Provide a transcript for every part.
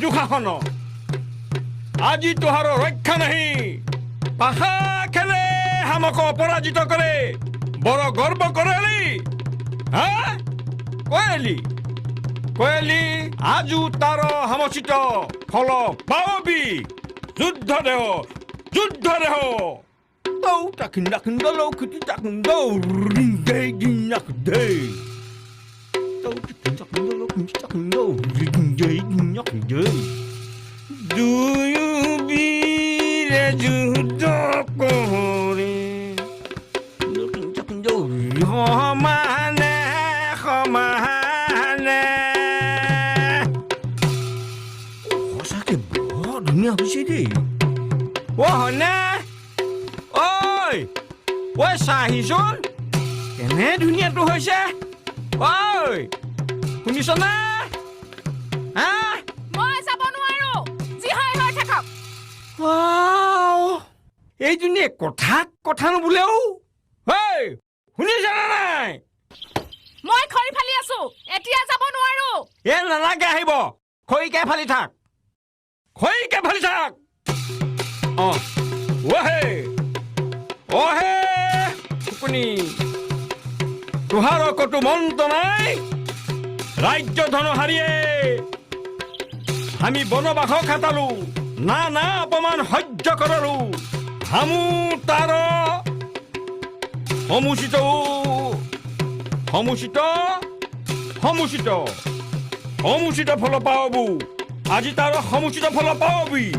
দুঃশাসন আজি তোহাৰ ৰক্ষা নাহি পাখা খেলে হামক অপৰাজিত কৰে বড় গৰ্ব কৰেলি হা কয়েলি কয়েলি আজু তাৰ হামচিত ফল পাবি যুদ্ধ দেহ তৌ তাকিন্দ লৌকিতি তাকিন্দ ৰিংগে গিনাকদে তৌ তাকিন্দ লৌকিতি তাকিন্দ ৰিংগে গিনাকদে দুয়ো বীৰে যুদ্ধ কৰে তাকিন্দ সমানে সঁচাকে বৰ ধুনীয়া হৈছে দেই হনে ঐ চাহিচোন কেনে ধুনীয়াটো হৈছে ঐ শুনিছ না মই যাব নোৱাৰো যি হয় হৈ থাকক এইজনী কথা নুবোলেও শুনিছ না নাই মই খৰি ফালি আছো এতিয়া যাব নোৱাৰো নালাগে আহিব খৰিকে ফালি থাক ওহে শুকুনি তোহাৰ কতো মন্ত নাই ৰাজ্য ধনহাৰিয়ে আমি বনবাস খাটালো না অপমান সহ্য কৰালো হামু তাৰ সমুচিত ফল পাবু আজি তাৰ সমুচিত ফল পাবি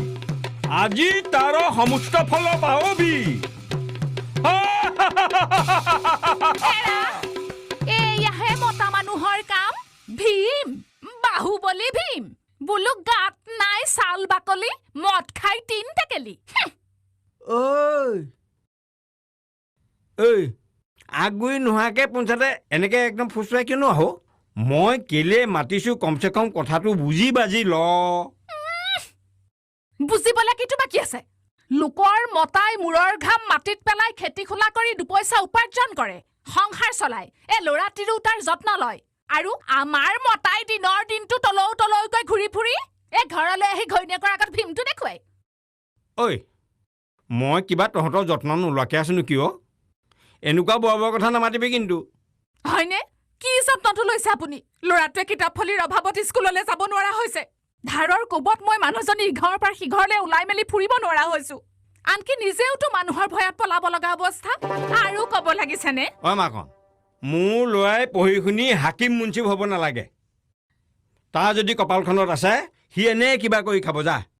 এয়াহে মতা মানুহৰ কাম ভীম বাহুবলী ভীম বোলো গাত নাই চাল বাকলি মদ খাই তিন টেকেলি আগুৰি নোহোৱাকে পঞ্চায়তে এনেকে একদম ফুচুৱাই কিয়নো আহ মই কেলে মাতিছো কমচে কম কথাটো বুজি বাজি ল বুজিবলে কিটো বাকী আছে লোকৰ মতাই মূৰৰ ঘাম মাটিত পেলাই খেতি খোলা কৰি দুপইচা উপাৰ্জন কৰে সংসাৰ চলাই ল'ৰা তিৰোতাৰ যত্ন লয় আৰু আমাৰ মতাই দিনৰ দিনটো তলৌকৈ ঘূৰি ফুৰি ঘৰলৈ আহি ঘৈণীয়েকৰ আগত ভীমটো দেখুৱাই মই কিবা তহঁতৰ যত্ন নোলোৱাকে আছোনো কিয় এনেকুৱা বৰ কথা নামাতিবি কিন্তু হয়নে কি যত্নটো লৈছে আপুনি ল'ৰাটোৱে কিতাপ ফলিৰ অভাৱত স্কুললৈ যাব নোৱাৰা হৈছে ধাৰৰ কোবত মই মানুহজনী ইঘৰৰ পৰা সিঘৰলৈ ওলাই মেলি ফুৰিব নোৱাৰা হৈছো আনকি নিজেওতো মানুহৰ ভয়ত পলাব লগা অৱস্থা আৰু ক'ব লাগিছেনে মাখন মোৰ ল'ৰাই পঢ়ি শুনি হাকিম মুঞ্চিব হ'ব নালাগে তাৰ যদি কপালখনত আছে সি এনে কিবা কৰি খাব যা